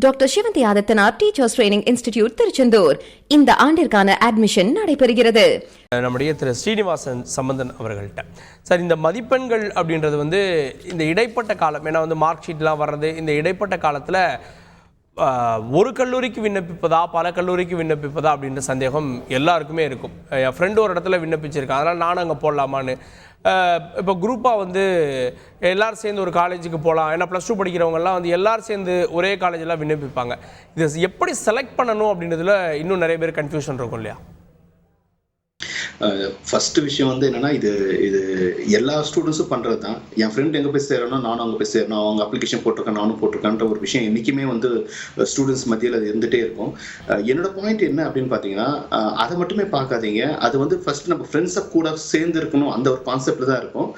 Doctor Sivanthi Adithanar teachers training institute Tiruchendur இந்த ஆண்டிற்கான admission நடைபெறுகிறது. நம்முடைய திரு ஸ்ரீனிவாசன் சம்பந்தன் அவர்கள்ட்ட சார், இந்த மதிப்பெண்கள் அப்படின்றது இந்த இடைப்பட்ட காலம், ஏன்னா மார்க் ஷீட்லாம் வர்றது இந்த இடைப்பட்ட காலத்தில் ஒரு கல்லூரிக்கு விண்ணப்பிப்பதா பல கல்லூரிக்கு விண்ணப்பிப்பதா அப்படின்ற சந்தேகம் எல்லாருக்குமே இருக்கும். என் ஃப்ரெண்டு ஒரு இடத்துல விண்ணப்பிச்சிருக்கேன், அதனால் நானும் அங்கே போடலாமான்னு. இப்போ குரூப்பாக எல்லோரும் சேர்ந்து ஒரு காலேஜுக்கு போகலாம், ஏன்னா +2 படிக்கிறவங்கலாம் எல்லோரும் சேர்ந்து ஒரே காலேஜெலாம் விண்ணப்பிப்பாங்க. இது எப்படி செலக்ட் பண்ணணும் அப்படின்றதுல இன்னும் நிறைய பேர் கன்ஃபியூஷன் இருக்கும் இல்லையா? ஃபர்ஸ்ட் விஷயம் என்னன்னா, இது எல்லா ஸ்டூடெண்ட்ஸும் பண்றது தான். என் ஃப்ரெண்ட் எங்கே போய் சேரணும், நானும் அங்கே போய் சேரணும், அவங்க அப்ளிகேஷன் போட்டிருக்கேன் நானும் போட்டிருக்கேன்ற ஒரு விஷயம் என்றைக்குமே ஸ்டூடெண்ட்ஸ் மத்தியில் அது இருந்துகிட்டே இருக்கும். என்னோட பாயிண்ட் என்ன அப்படின்னு பார்த்தீங்கன்னா, அதை மட்டுமே பார்க்காதீங்க. அது ஃபர்ஸ்ட் நம்ம ஃப்ரெண்ட்ஸை கூட சேர்ந்து இருக்கணும், அந்த ஒரு கான்செப்டில் தான் இருக்கும்.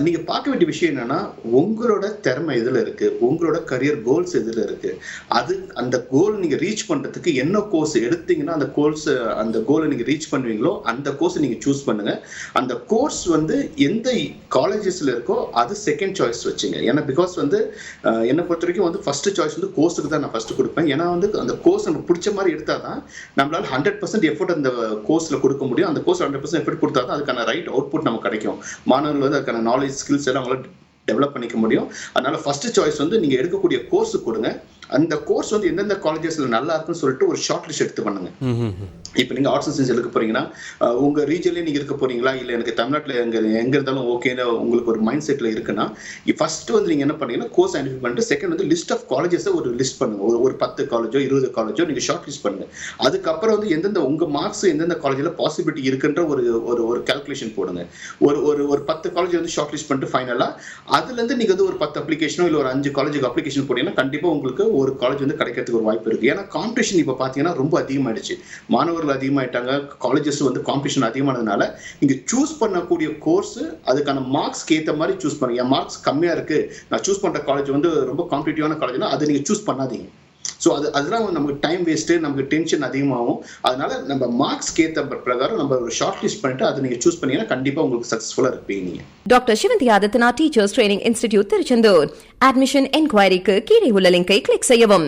நீங்கள் பார்க்க வேண்டிய விஷயம் என்னன்னா, உங்களோட திறமை எதில் இருக்குது, உங்களோட கரியர் கோல்ஸ் எதில் இருக்குது, அந்த கோல் நீங்கள் ரீச் பண்ணுறதுக்கு என்ன கோர்ஸ் எடுத்தீங்கன்னா அந்த கோலை நீங்கள் ரீச் பண்ணுவீங்களோ அந்த கோர்ஸ் நீங்க சூஸ் பண்ணுங்க. அந்த கோர்ஸ் எந்த காலேஜஸ்ல இருக்கோ அது செகண்ட் சாய்ஸ் வச்சுங்க. ஏன்னா பிகாஸ் என்னை பொறுத்த வரைக்கும் ஃபர்ஸ்ட் சாய்ஸ் கோர்ஸுக்கு தான் நான் ஃபர்ஸ்ட் கொடுப்பேன். ஏன்னா அந்த கோர்ஸ் நம்ம பிடிச்ச மாதிரி எடுத்தாதான் நம்மளால 100% எஃபோர்ட் அந்த கோர்ஸ்ல கொடுக்க முடியும். அந்த கோர்ஸ் 100% எஃபோர்ட் கொடுத்தாதான் அதுக்கான ரைட் அவுட்புட் நமக்கு கிடைக்கும். மாணவர்கள் அதுக்கான நாலேஜ் ஸ்கில்ஸ் எல்லாம் அவங்களால டெவலப் பண்ணிக்க முடியும். அதனால ஃபர்ஸ்ட் சாய்ஸ் நீங்க எடுக்கக்கூடிய கோர்ஸ் கொடுங்க. அந்த கோர்ஸ் எந்தெந்த காலேஜஸ்ல நல்லா இருக்குன்னு சொல்லிட்டு ஒரு ஷார்ட் லிஸ்ட் எடுத்து பண்ணுங்க. இப்போ நீங்க ஆர்ட்ஸ் அண்ட் சயின்ஸ் எடுக்க போறீங்கன்னா உங்க ரீஜன்லயே நீங்க இருக்க போறீங்களா, இல்ல எனக்கு தமிழ்நாட்டில் எங்க இருந்தாலும் ஓகேன்னு உங்களுக்கு ஒரு மைண்ட் செட்ல இருக்குன்னா, ஃபர்ஸ்ட் நீங்க என்ன பண்ணீங்கன்னா கோர்ஸ் ஐடென்டிஃபை பண்ணிட்டு செகண்ட் லிஸ்ட் ஆஃப் காலேஜஸ் ஒரு லிஸ்ட் பண்ணுங்க. ஒரு 10 காலேஜோ 20 காலேஜோ நீங்க ஷார்ட் லிஸ்ட் பண்ணுங்க. அதுக்கப்புறம் எந்தெந்த உங்க மார்க்ஸ் எந்தெந்த காலேஜ்ல பாசிபிலிட்டி இருக்குன்ற ஒரு கால்குலேஷன் போடுங்க. ஒரு 10 காலேஜ் ஷார்ட் லிஸ்ட் பண்ணிட்டு ஃபைனலா அதுல இருந்து நீங்க ஒரு 10 அப்ளிகேஷனோ இல்ல ஒரு 5 காலேஜுக்கு அப்ளிகேஷன் போட்டீங்கன்னா கண்டிப்பா உங்களுக்கு ஒரு காலேஜ் கிடைக்கிறதுக்கு ஒரு வாய்ப்பு இருக்கு. ஏன்னா காம்படிஷன் இப்ப பாத்தீங்கன்னா ரொம்ப அதிகமாயிடுச்சு, மாணவர்கள் அதிகமாயிட்டாங்க, காலேஜஸ் காம்படிஷன் அதிகமானதுனால நீங்க சூஸ் பண்ணக்கூடிய கோர்ஸ் அதுக்கான மார்க்ஸ்க்கு ஏற்ற மாதிரி சூஸ் பண்ணுங்க. என் மார்க்ஸ் கம்மியா இருக்கு, நான் சூஸ் பண்ற காலேஜ் ரொம்ப காம்படிட்டிவான காலேஜ்னா அதை நீங்க சூஸ் பண்ணாதீங்க. ஸோ அதெல்லாம் நமக்கு டைம் வேஸ்ட்டு, நமக்கு டென்ஷன் அதிகமாகும். அதனால நம்ம மார்க்ஸ்க்கு ஏற்ற பிரகாரம் நம்ம ஒரு ஷார்ட் லிஸ்ட் பண்ணிட்டு அதை நீங்க சூஸ் பண்ணீங்கன்னா கண்டிப்பா உங்களுக்கு சக்சஸ்ஃபுல்லா இருப்பீங்க. நீங்க doctor Sivanthi Adithanar teachers training institute Tiruchendur. Admission என்கொயரிக்கு கீழே உள்ள லிங்கை கிளிக் செய்யவும்.